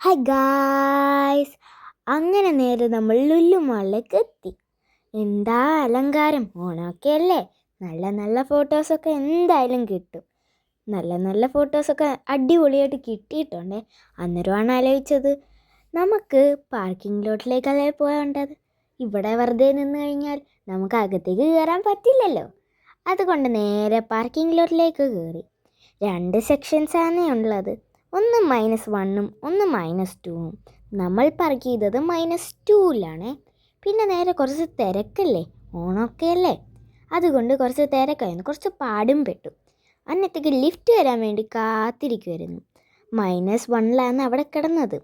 Hi guys, അങ്ങനെ നേരെ നമ്മൾ ലുലു മാളിലേക്ക് എത്തി. എന്താ അലങ്കാരം! ഓണമൊക്കെ അല്ലേ, നല്ല നല്ല ഫോട്ടോസൊക്കെ എന്തായാലും കിട്ടും. നല്ല നല്ല ഫോട്ടോസൊക്കെ അടിപൊളിയായിട്ട് കിട്ടിയിട്ടുണ്ട്. അന്നേരമാണ് ആലോചിച്ചത്, നമുക്ക് പാർക്കിംഗ് ലോട്ടിലേക്കല്ലേ പോകേണ്ടത്. ഇവിടെ വെറുതെ നിന്ന് കഴിഞ്ഞാൽ നമുക്ക് അകത്തേക്ക് കയറാൻ പറ്റില്ലല്ലോ. അതുകൊണ്ട് നേരെ പാർക്കിംഗ് ലോട്ടിലേക്ക് കയറി. 2 സെക്ഷൻസാണ് ഉള്ളത്. ഒന്ന് -1ഉം ഒന്ന് -2ഉം. നമ്മൾ പാർക്ക് ചെയ്തത് -2ലാണ്. പിന്നെ നേരെ കുറച്ച് തിരക്കല്ലേ, ഓണമൊക്കെ അല്ലേ, അതുകൊണ്ട് കുറച്ച് തിരക്കായിരുന്നു, കുറച്ച് പാടും പെട്ടു. അന്നത്തേക്ക് ലിഫ്റ്റ് വരാൻ വേണ്ടി കാത്തിരിക്കുമായിരുന്നു. -1ലാണ് അവിടെ കിടന്നത്.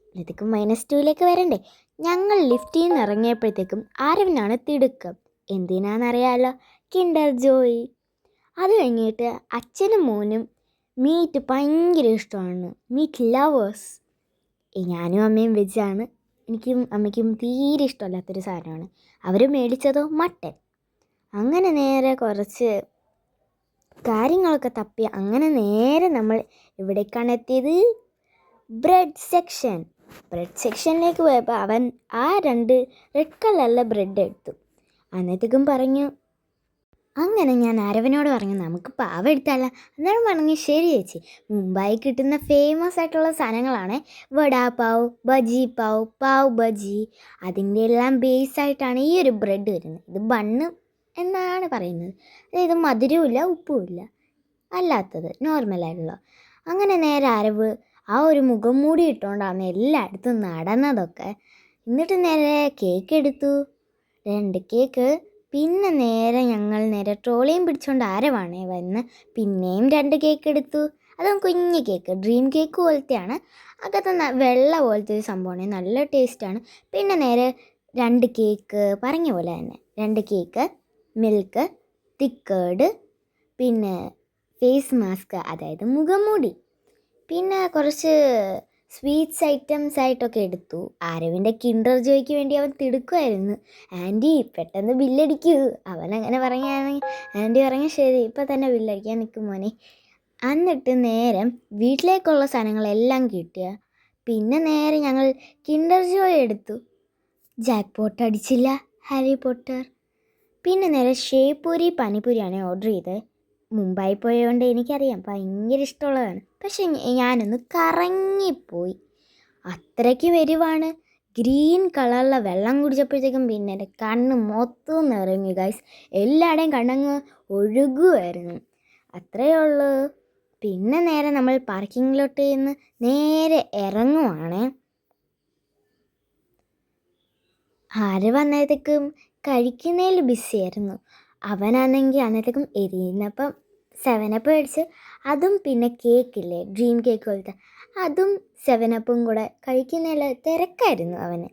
അന്നത്തേക്ക് -2ലേക്ക് വരണ്ടേ. ഞങ്ങൾ ലിഫ്റ്റിൽ നിന്ന് ഇറങ്ങിയപ്പോഴത്തേക്കും ആരവനാണ് തിടുക്കം. എന്തിനാണെന്നറിയാമല്ലോ, കിൻഡർ ജോയ്. അത് കഴിഞ്ഞിട്ട് അച്ഛനും മോനും മീറ്റ് ഭയങ്കര ഇഷ്ടമാണ്, മീറ്റ് ലവേഴ്സ്. ഞാനും അമ്മയും വെജാണ്. എനിക്കും അമ്മയ്ക്കും തീരെ ഇഷ്ടമല്ലാത്തൊരു സാധനമാണ്. അവർ മേടിച്ചതോ മട്ടൻ. അങ്ങനെ നേരെ കുറച്ച് കാര്യങ്ങളൊക്കെ തപ്പി അങ്ങനെ നേരെ നമ്മൾ ഇവിടേക്കാണ് എത്തിയത്, ബ്രെഡ് സെക്ഷൻ. ബ്രെഡ് സെക്ഷനിലേക്ക് പോയപ്പോൾ അവൻ ആ 2 റെഡ് കളറിലെ ബ്രെഡ് എടുത്തു. അന്നത്തേക്കും പറഞ്ഞു, അങ്ങനെ ഞാൻ അരവനോട് പറഞ്ഞു നമുക്ക് പാവ് എടുത്താലോ. അന്നേരം പറഞ്ഞു ശരി ചേച്ചി, മുംബൈ കിട്ടുന്ന ഫേമസ് ആയിട്ടുള്ള സാധനങ്ങളാണ് വടാപാവ്, ബജി പാവ്, പാവ് ബജി. അതിൻ്റെ എല്ലാം ബേസായിട്ടാണ് ഈ ഒരു ബ്രെഡ് വരുന്നത്. ഇത് ബണ്ണ് എന്നാണ് പറയുന്നത്. അതായത് മധുരവുമില്ല ഉപ്പുമില്ല, അല്ലാത്തത് നോർമലായിട്ടുള്ള. അങ്ങനെ നേരെ അരവ് ആ ഒരു മുഖം മൂടി ഇട്ടുകൊണ്ടാണ് എല്ലായിടത്തും നടന്നതൊക്കെ. എന്നിട്ട് നേരെ കേക്ക് എടുത്തു, 2 കേക്ക്. പിന്നെ ഞങ്ങൾ നേരെ ട്രോളിയും പിടിച്ചുകൊണ്ട് ആരവാണേ വന്ന് പിന്നെയും 2 കേക്ക് എടുത്തു. അതും കുഞ്ഞ് കേക്ക്, ഡ്രീം കേക്ക് പോലത്തെയാണ്. അകത്ത് വെള്ള പോലത്തെ ഒരു സംഭവമാണ്, നല്ല ടേസ്റ്റാണ്. പിന്നെ നേരെ 2 കേക്ക്, പറഞ്ഞ പോലെ തന്നെ 2 കേക്ക്, മിൽക്ക്, തിക്കേർഡ്, പിന്നെ ഫേസ് മാസ്ക്, അതായത് മുഖംമൂടി, പിന്നെ കുറച്ച് സ്വീറ്റ്സ് ഐറ്റംസ് ആയിട്ടൊക്കെ എടുത്തു. ആരവിൻ്റെ കിൻഡർ ജോയ്ക്ക് വേണ്ടി അവൻ തിടുക്കുമായിരുന്നു. ആൻറ്റി പെട്ടെന്ന് ബില്ലടിക്കൂ, അവനങ്ങനെ പറയുകയാണെങ്കിൽ ആൻറ്റി പറഞ്ഞു ശരി ഇപ്പം തന്നെ ബില്ലടിക്കാൻ നിൽക്കും മോനെ. എന്നിട്ട് നേരം വീട്ടിലേക്കുള്ള സാധനങ്ങളെല്ലാം കിട്ടിയ പിന്നെ നേരെ ഞങ്ങൾ കിൻഡർ ജോയ് എടുത്തു. ജാക്ക് പോട്ട് അടിച്ചില്ല, ഹാരി പോട്ടർ. പിന്നെ നേരെ ഷേപ്പൂരി പാനിപ്പൂരിയാണ് ഓർഡർ ചെയ്തത്. മുംബൈ പോയതുകൊണ്ട് എനിക്കറിയാം ഭയങ്കര ഇഷ്ടമുള്ളതാണ്. പക്ഷെ ഞാനൊന്ന് കറങ്ങിപ്പോയി, അത്രയ്ക്ക് എരിവാണ്. ഗ്രീൻ കളറിലെ വെള്ളം കുടിച്ചപ്പോഴത്തേക്കും പിന്നെ എൻ്റെ കണ്ണ് മൊത്തം നിറഞ്ഞു ഗൈസ്. എല്ലാവരുടെയും കണ്ണങ്ങ് ഒഴുകുമായിരുന്നു. അത്രയേ ഉള്ളൂ. പിന്നെ നേരെ നമ്മൾ പാർക്കിങ്ങിലോട്ട് നിന്ന് നേരെ ഇറങ്ങുവാണ്. ആര് വന്നപ്പോഴത്തേക്കും കഴിക്കുന്നതിൽ ബിസിയായിരുന്നു. അവനാണെങ്കിൽ അന്നത്തേക്കും എരിയുന്നപ്പം 7up മേടിച്ച് അതും പിന്നെ കേക്കില്ലേ ഡ്രീം കേക്ക് പോലത്തെ അതും 7upഉം കൂടെ കഴിക്കുന്നതിൽ തിരക്കായിരുന്നു അവന്.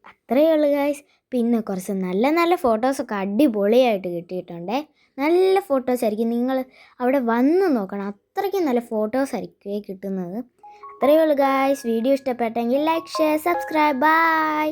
അത്രയേ ഉള്ളൂ ഗായ്സ്. പിന്നെ കുറച്ച് നല്ല നല്ല ഫോട്ടോസൊക്കെ അടിപൊളിയായിട്ട് കിട്ടിയിട്ടുണ്ടേ. നല്ല ഫോട്ടോസ് ആയിരിക്കും, നിങ്ങൾ അവിടെ വന്ന് നോക്കണം, അത്രയ്ക്കും നല്ല ഫോട്ടോസ് ആയിരിക്കും കിട്ടുന്നത്. അത്രയേ ഉള്ളൂ ഗായ്സ്. വീഡിയോ ഇഷ്ടപ്പെട്ടെങ്കിൽ ലൈക്ക്, ഷെയർ, സബ്സ്ക്രൈബ്. ബൈ.